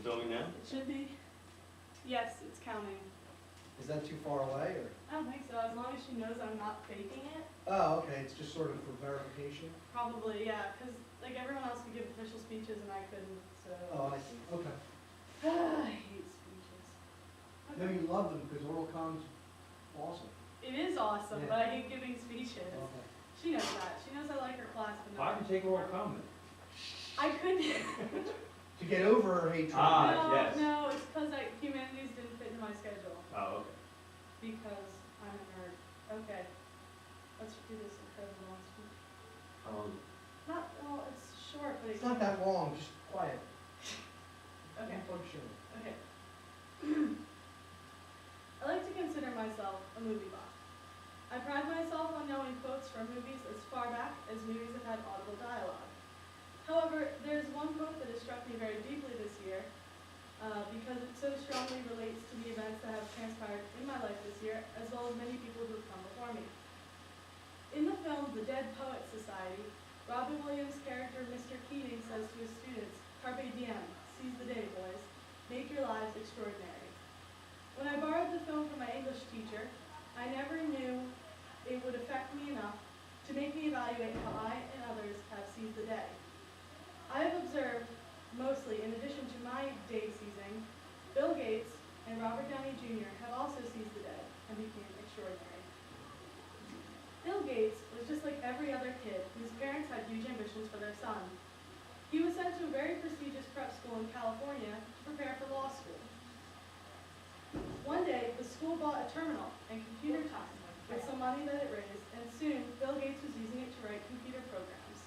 filming now? It should be. Yes, it's counting. Is that too far away, or? I don't think so, as long as she knows I'm not faking it. Oh, okay, it's just sort of for verification? Probably, yeah, because like everyone else could give official speeches and I couldn't, so. Oh, I see, okay. I hate speeches. No, you love them, because oral comm's awesome. It is awesome, Yeah. but I hate giving speeches. Okay. She knows that. She knows I like her class, but Why not. did you take oral comment? I couldn't. To get over her hatred. Ah, No, yes. no, it's because humanities didn't fit into my schedule. Oh, okay. Because I'm a nerd. Okay. Let's do this incredible long speech. Not, well, it's short, but It's not that long, just quiet. Okay. Unplug sugar. Okay. I like to consider myself a movie buff. I pride myself on knowing quotes from movies as far back as movies have had audible dialogue. However, there's one quote that has struck me very deeply this year because it so strongly relates to the events that have transpired in my life this year, as well as many people who have come before me. In the film The Dead Poets Society, Robin Williams' character Mr. Keating says to his students, "Carpe diem, seize the day, boys. Make your lives extraordinary." When I borrowed the film from my English teacher, I never knew it would affect me enough to make me evaluate how I and others have seized the day. I have observed, mostly in addition to my day seizing, Bill Gates and Robert Downey Jr. have also seized the day and became extraordinary. Bill Gates was just like every other kid whose parents had huge ambitions for their son. He was sent to a very prestigious prep school in California to prepare for law school. One day, the school bought a terminal and computer time with some money that it raised, and soon Bill Gates was using it to write computer programs.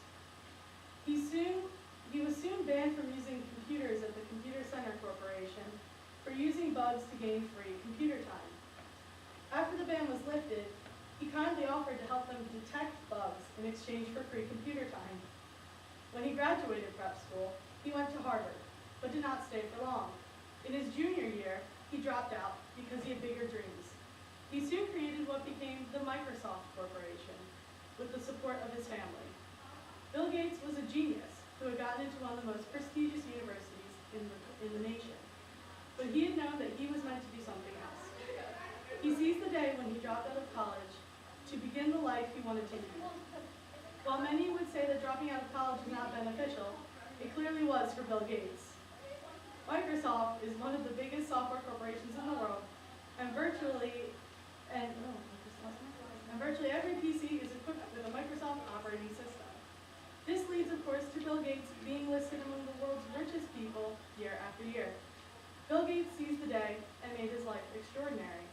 He was soon banned from using computers at the Computer Center Corporation for using bugs to gain free computer time. After the ban was lifted, he kindly offered to help them detect bugs in exchange for free computer time. When he graduated prep school, he went to Harvard, but did not stay for long. In his junior year, he dropped out because he had bigger dreams. He soon created what became the Microsoft Corporation with the support of his family. Bill Gates was a genius who had gotten into one of the most prestigious universities in the nation. But he had known that he was meant to do something else. He seized the day when he dropped out of college to begin the life he wanted to lead. While many would say that dropping out of college is not beneficial, it clearly was for Bill Gates. Microsoft is one of the biggest software corporations in the world, and virtually every PC is equipped with a Microsoft operating system. This leads, of course, to Bill Gates being listed among the world's richest people year after year. Bill Gates seized the day and made his life extraordinary.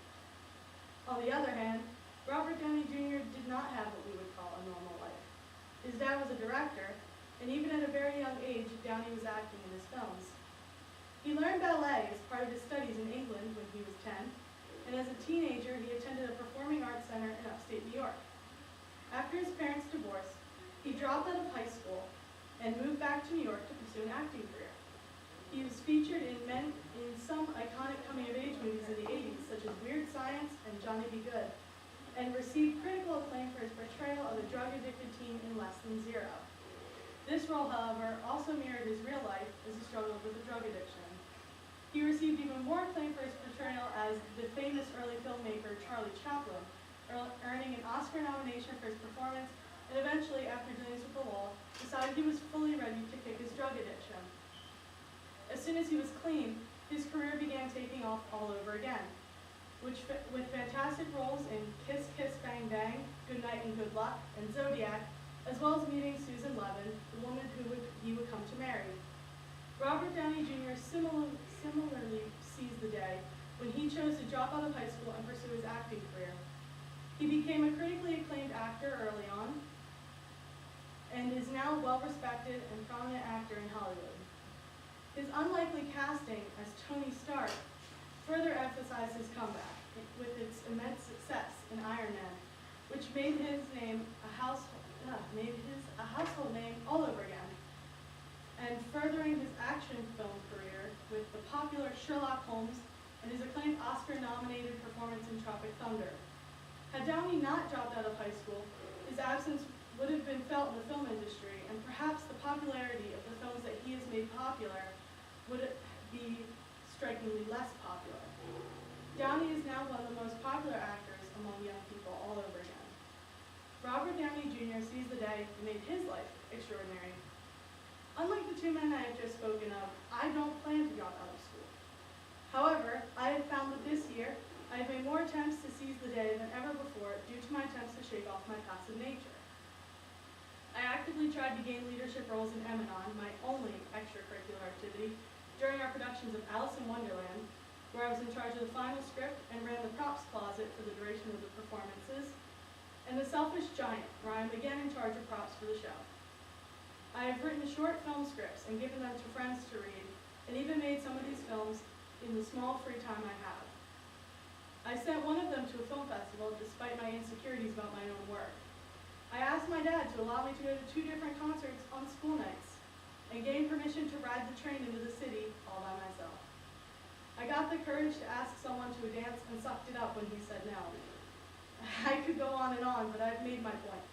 On the other hand, Robert Downey Jr. did not have what we would call a normal life. His dad was a director, and even at a very young age, Downey was acting in his films. He learned ballet as part of his studies in England when he was 10, and as a teenager, he attended a performing arts center in upstate New York. After his parents' divorce, he dropped out of high school and moved back to New York to pursue an acting career. He was featured in some iconic coming-of-age movies in the 80s, such as Weird Science and Johnny Be Good, and received critical acclaim for his portrayal of a drug-addicted teen in Less Than Zero. This role, however, also mirrored his real life as he struggled with a drug addiction. He received even more acclaim for his portrayal as the famous early filmmaker Charlie Chaplin, earning an Oscar nomination for his performance, and eventually, after dealings with the law, decided he was fully ready to kick his drug addiction. As soon as he was clean, his career began taking off all over again, with fantastic roles in Kiss Kiss Bang Bang, Good Night and Good Luck, and Zodiac, as well as meeting Susan Levin, the woman he would come to marry. Robert Downey Jr. similarly seized the day when he chose to drop out of high school and pursue his acting career. He became a critically acclaimed actor early on, and is now a well-respected and prominent actor in Hollywood. His unlikely casting as Tony Stark further emphasized his comeback with its immense success in Iron Man, which made his name a household name all over again, and furthering his action film career with the popular Sherlock Holmes and his acclaimed Oscar-nominated performance in Tropic Thunder. Had Downey not dropped out of high school, his absence would have been felt in the film industry, and perhaps the popularity of the films that he has made popular would be strikingly less popular. Downey is now one of the most popular actors among young people all over again. Robert Downey Jr. seized the day and made his life extraordinary. Unlike the two men I have just spoken of, I don't plan to drop out of school. However, I have found that this year, I have made more attempts to seize the day than ever before due to my attempts to shake off my passive nature. I actively tried to gain leadership roles in Emanon, my only extracurricular activity, during our productions of Alice in Wonderland, where I was in charge of the final script and ran the props closet for the duration of the performances, and The Selfish Giant, where I am again in charge of props for the show. I have written short film scripts and given them to friends to read, and even made some of these films in the small free time I have. I sent one of them to a film festival despite my insecurities about my own work. I asked my dad to allow me to go to 2 different concerts on school nights and gained permission to ride the train into the city all by myself. I got the courage to ask someone to a dance and sucked it up when he said no. I could go on, but I've made my point.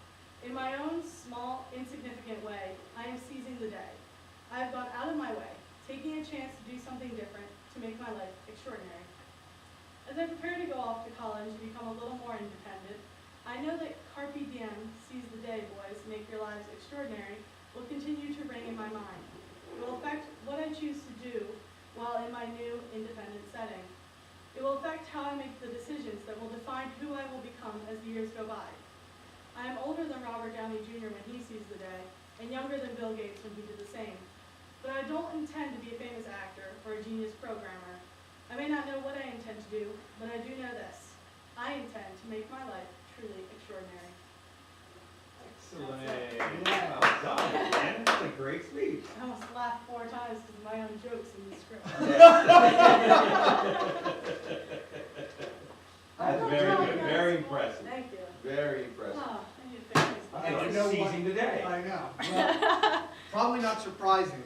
In my own small, insignificant way, I am seizing the day. I have gone out of my way, taking a chance to do something different to make my life extraordinary. As I prepare to go off to college and become a little more independent, I know that Carpe Diem, seize the day, boys, make your lives extraordinary, will continue to ring in my mind. It will affect what I choose to do while in my new independent setting. It will affect how I make the decisions that will define who I will become as the years go by. I am older than Robert Downey Jr. when he seized the day, and younger than Bill Gates when he did the same. But I don't intend to be a famous actor or a genius programmer. I may not know what I intend to do, but I do know this. I intend to make my life truly extraordinary. Excellent. Yeah. Well done, man. That's a great speech. I almost laughed 4 times because of my own jokes in the script. That's very good, very impressive. Thank you. Very impressive. Oh, I need to fix this. And You like know what? seizing the day. I know. Well, probably not surprising.